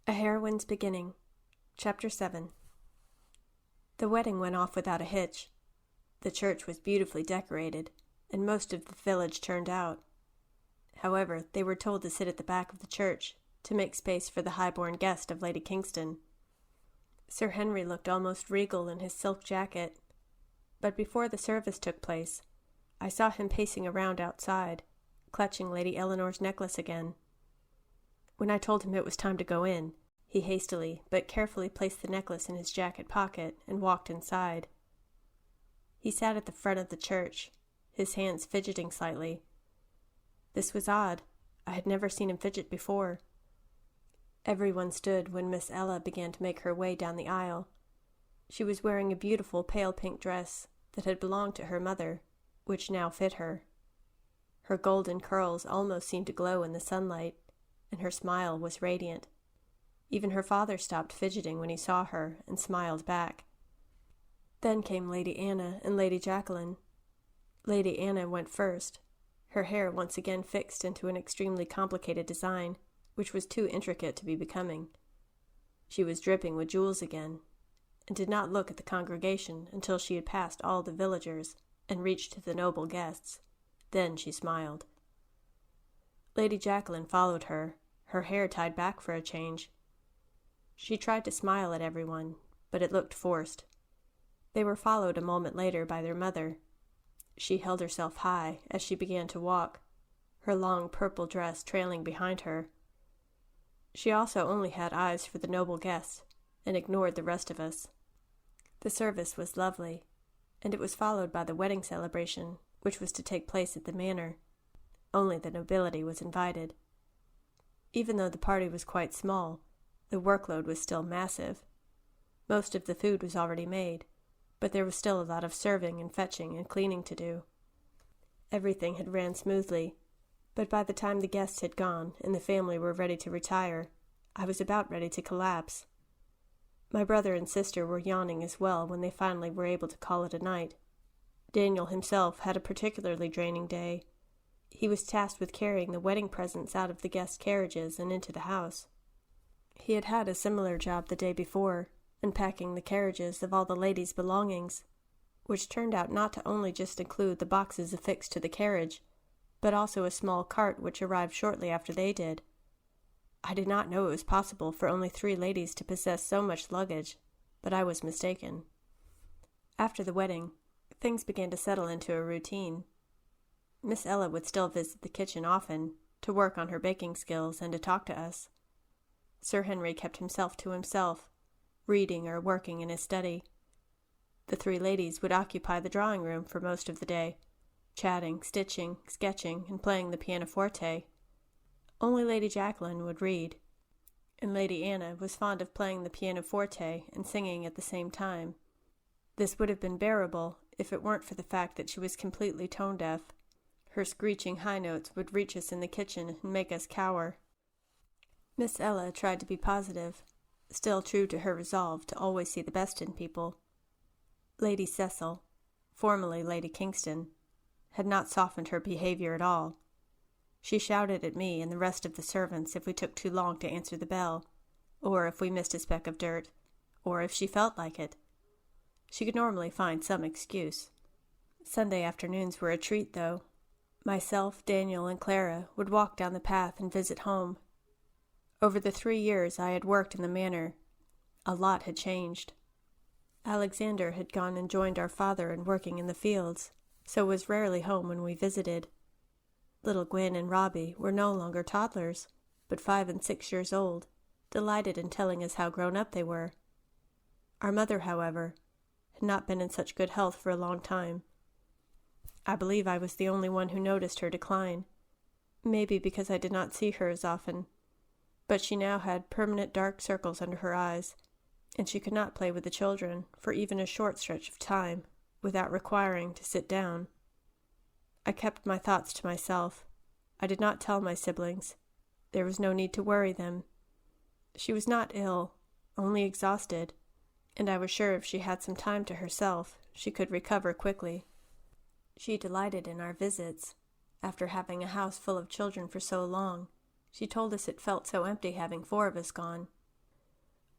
A Heroine's Beginning. Chapter 7. The wedding went off without a hitch. The church was beautifully decorated, and most of the village turned out. However, they were told to sit at the back of the church, to make space for the high-born guest of Lady Kingston. Sir Henry looked almost regal in his silk jacket, but before the service took place, I saw him pacing around outside, clutching Lady Eleanor's necklace again. When I told him it was time to go in, he hastily but carefully placed the necklace in his jacket pocket and walked inside. He sat at the front of the church, his hands fidgeting slightly. This was odd. I had never seen him fidget before. Everyone stood when Miss Ella began to make her way down the aisle. She was wearing a beautiful pale pink dress that had belonged to her mother, which now fit her. Her golden curls almost seemed to glow in the sunlight, and her smile was radiant. Even her father stopped fidgeting when he saw her and smiled back. Then came Lady Anna and Lady Jacqueline. Lady Anna went first, her hair once again fixed into an extremely complicated design, which was too intricate to be becoming. She was dripping with jewels again, and did not look at the congregation until she had passed all the villagers and reached to the noble guests. Then she smiled. Lady Jacqueline followed her hair tied back for a change. She tried to smile at everyone, but it looked forced. They were followed a moment later by their mother. She held herself high as she began to walk, her long purple dress trailing behind her. She also only had eyes for the noble guests, and ignored the rest of us. The service was lovely, and it was followed by the wedding celebration, which was to take place at the manor. Only the nobility was invited. Even though the party was quite small, the workload was still massive. Most of the food was already made, but there was still a lot of serving and fetching and cleaning to do. Everything had ran smoothly, but by the time the guests had gone and the family were ready to retire, I was about ready to collapse. My brother and sister were yawning as well when they finally were able to call it a night. Daniel himself had a particularly draining day. He was tasked with carrying the wedding presents out of the guest carriages and into the house. He had had a similar job the day before, unpacking the carriages of all the ladies' belongings, which turned out not to only just include the boxes affixed to the carriage, but also a small cart which arrived shortly after they did. I did not know it was possible for only 3 ladies to possess so much luggage, but I was mistaken. After the wedding, things began to settle into a routine. Miss Ella would still visit the kitchen often, to work on her baking skills and to talk to us. Sir Henry kept himself to himself, reading or working in his study. The 3 ladies would occupy the drawing room for most of the day, chatting, stitching, sketching, and playing the pianoforte. Only Lady Jacqueline would read, and Lady Anna was fond of playing the pianoforte and singing at the same time. This would have been bearable if it weren't for the fact that she was completely tone-deaf. Her screeching high notes would reach us in the kitchen and make us cower. Miss Ella tried to be positive, still true to her resolve to always see the best in people. Lady Cecil, formerly Lady Kingston, had not softened her behavior at all. She shouted at me and the rest of the servants if we took too long to answer the bell, or if we missed a speck of dirt, or if she felt like it. She could normally find some excuse. Sunday afternoons were a treat, though. Myself, Daniel, and Clara would walk down the path and visit home. Over the 3 years I had worked in the manor, a lot had changed. Alexander had gone and joined our father in working in the fields, so was rarely home when we visited. Little Gwen and Robbie were no longer toddlers, but 5 and 6 years old, delighted in telling us how grown up they were. Our mother, however, had not been in such good health for a long time. I believe I was the only one who noticed her decline, maybe because I did not see her as often, but she now had permanent dark circles under her eyes, and she could not play with the children for even a short stretch of time without requiring to sit down. I kept my thoughts to myself. I did not tell my siblings. There was no need to worry them. She was not ill, only exhausted, and I was sure if she had some time to herself, she could recover quickly. She delighted in our visits. After having a house full of children for so long, she told us it felt so empty having 4 of us gone.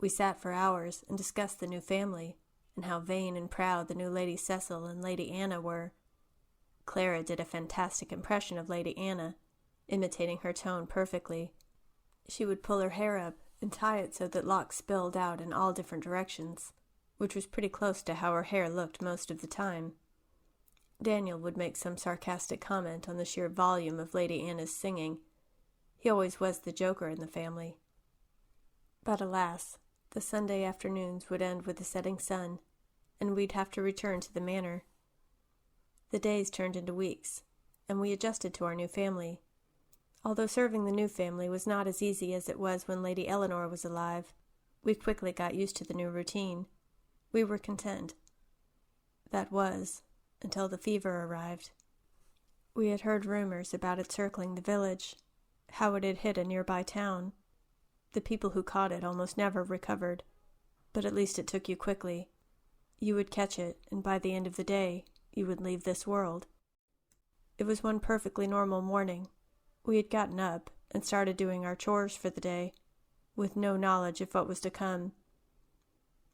We sat for hours and discussed the new family, and how vain and proud the new Lady Cecil and Lady Anna were. Clara did a fantastic impression of Lady Anna, imitating her tone perfectly. She would pull her hair up and tie it so that locks spilled out in all different directions, which was pretty close to how her hair looked most of the time. Daniel would make some sarcastic comment on the sheer volume of Lady Anna's singing. He always was the joker in the family. But alas, the Sunday afternoons would end with the setting sun, and we'd have to return to the manor. The days turned into weeks, and we adjusted to our new family. Although serving the new family was not as easy as it was when Lady Eleanor was alive, we quickly got used to the new routine. We were content. That was, until the fever arrived. We had heard rumors about it circling the village, how it had hit a nearby town. The people who caught it almost never recovered, but at least it took you quickly. You would catch it, and by the end of the day, you would leave this world. It was one perfectly normal morning. We had gotten up and started doing our chores for the day, with no knowledge of what was to come.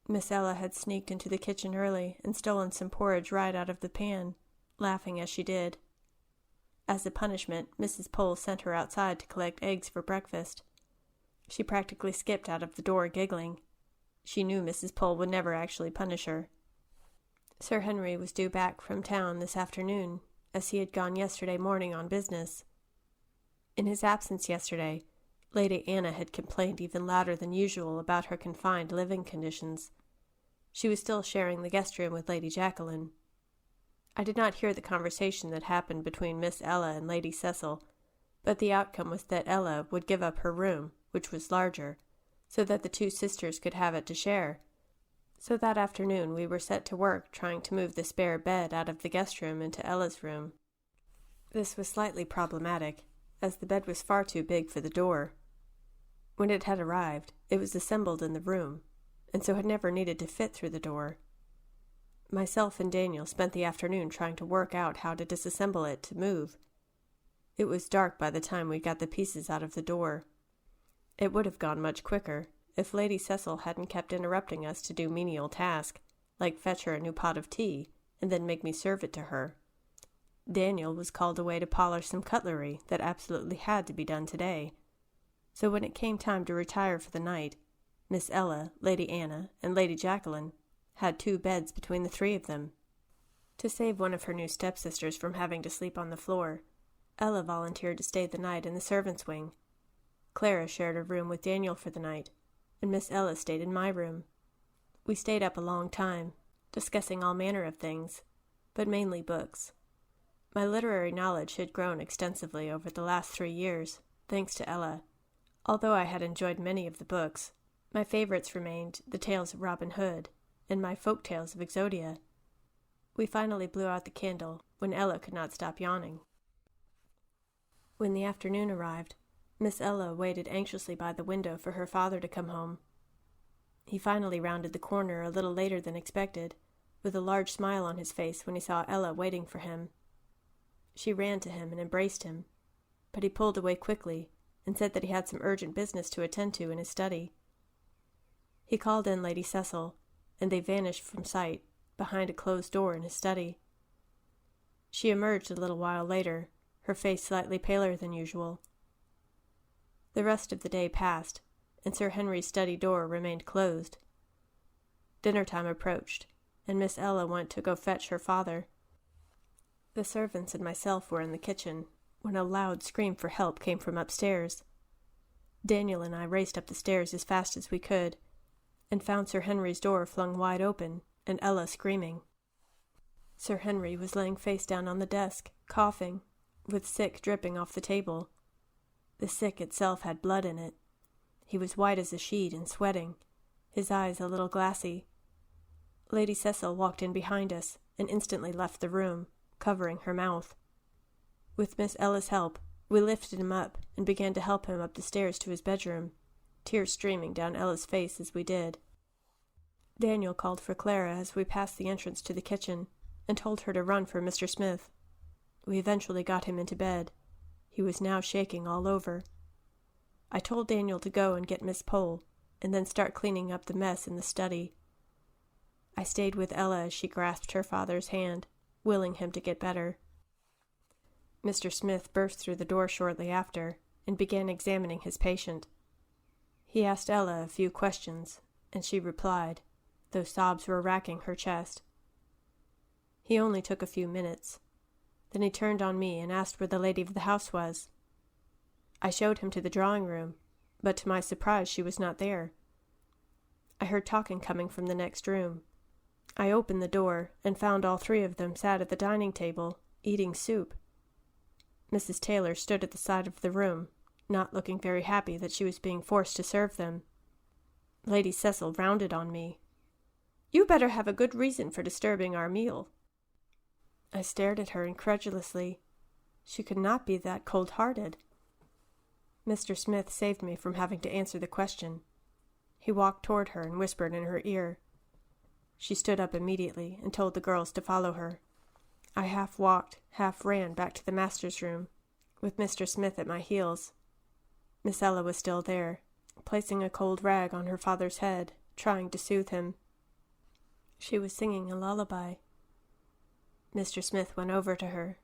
Miss Ella had sneaked into the kitchen early and stolen some porridge right out of the pan, laughing as she did. As a punishment, Mrs. Pole sent her outside to collect eggs for breakfast. She practically skipped out of the door giggling. She knew Mrs. Pole would never actually punish her. Sir Henry was due back from town this afternoon, as he had gone yesterday morning on business. In his absence yesterday, Lady Anna had complained even louder than usual about her confined living conditions. She was still sharing the guest room with Lady Jacqueline. I did not hear the conversation that happened between Miss Ella and Lady Cecil, but the outcome was that Ella would give up her room, which was larger, so that the two sisters could have it to share. So that afternoon we were set to work trying to move the spare bed out of the guest room into Ella's room. This was slightly problematic, as the bed was far too big for the door. When it had arrived, it was assembled in the room, and so had never needed to fit through the door. Myself and Daniel spent the afternoon trying to work out how to disassemble it to move. It was dark by the time we got the pieces out of the door. It would have gone much quicker if Lady Cecil hadn't kept interrupting us to do menial tasks, like fetch her a new pot of tea and then make me serve it to her. Daniel was called away to polish some cutlery that absolutely had to be done today. So when it came time to retire for the night, Miss Ella, Lady Anna, and Lady Jacqueline had 2 beds between the 3 of them. To save one of her new stepsisters from having to sleep on the floor, Ella volunteered to stay the night in the servants' wing. Clara shared a room with Daniel for the night, and Miss Ella stayed in my room. We stayed up a long time, discussing all manner of things, but mainly books. My literary knowledge had grown extensively over the last 3 years, thanks to Ella. Although I had enjoyed many of the books, my favorites remained the tales of Robin Hood and my folk tales of Exodia. We finally blew out the candle when Ella could not stop yawning. When the afternoon arrived, Miss Ella waited anxiously by the window for her father to come home. He finally rounded the corner a little later than expected, with a large smile on his face when he saw Ella waiting for him. She ran to him and embraced him, but he pulled away quickly and said that he had some urgent business to attend to in his study. He called in Lady Cecil, and they vanished from sight behind a closed door in his study. She emerged a little while later, her face slightly paler than usual. The rest of the day passed, and Sir Henry's study door remained closed. Dinner time approached, and Miss Ella went to go fetch her father. The servants and myself were in the kitchen, when a loud scream for help came from upstairs. Daniel and I raced up the stairs as fast as we could, and found Sir Henry's door flung wide open, and Ella screaming. Sir Henry was laying face down on the desk, coughing, with sick dripping off the table. The sick itself had blood in it. He was white as a sheet and sweating, his eyes a little glassy. Lady Cecil walked in behind us and instantly left the room, covering her mouth. With Miss Ella's help, we lifted him up and began to help him up the stairs to his bedroom, tears streaming down Ella's face as we did. Daniel called for Clara as we passed the entrance to the kitchen and told her to run for Mr. Smith. We eventually got him into bed. He was now shaking all over. I told Daniel to go and get Miss Pole, and then start cleaning up the mess in the study. I stayed with Ella as she grasped her father's hand, willing him to get better. Mr. Smith burst through the door shortly after and began examining his patient. He asked Ella a few questions, and she replied, though sobs were racking her chest. He only took a few minutes. Then he turned on me and asked where the lady of the house was. I showed him to the drawing room, but to my surprise she was not there. I heard talking coming from the next room. I opened the door and found all three of them sat at the dining table, eating soup. Mrs. Taylor stood at the side of the room, not looking very happy that she was being forced to serve them. Lady Cecil rounded on me. "You better have a good reason for disturbing our meal." I stared at her incredulously. She could not be that cold-hearted. Mr. Smith saved me from having to answer the question. He walked toward her and whispered in her ear. She stood up immediately and told the girls to follow her. I half walked, half ran back to the master's room, with Mr. Smith at my heels. Miss Ella was still there, placing a cold rag on her father's head, trying to soothe him. She was singing a lullaby. Mr. Smith went over to her.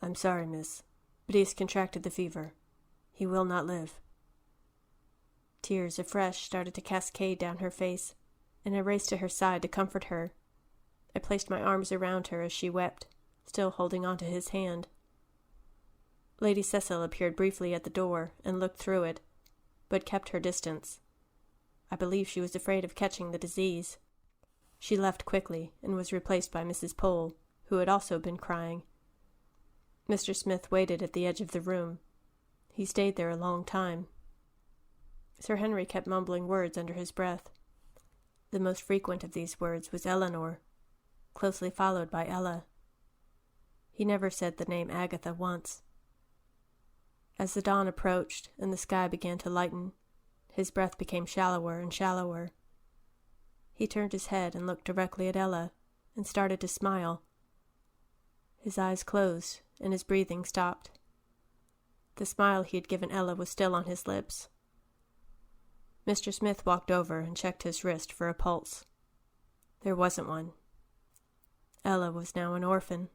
"I'm sorry, miss, but he has contracted the fever. He will not live." Tears afresh started to cascade down her face, and I raced to her side to comfort her. I placed my arms around her as she wept, still holding on to his hand. Lady Cecil appeared briefly at the door and looked through it, but kept her distance. I believe she was afraid of catching the disease. She left quickly and was replaced by Mrs. Pole, who had also been crying. Mr. Smith waited at the edge of the room. He stayed there a long time. Sir Henry kept mumbling words under his breath. The most frequent of these words was Eleanor, closely followed by Ella. He never said the name Agatha once. As the dawn approached and the sky began to lighten, his breath became shallower and shallower. He turned his head and looked directly at Ella and started to smile. His eyes closed and his breathing stopped. The smile he had given Ella was still on his lips. Mr. Smith walked over and checked his wrist for a pulse. There wasn't one. Ella was now an orphan.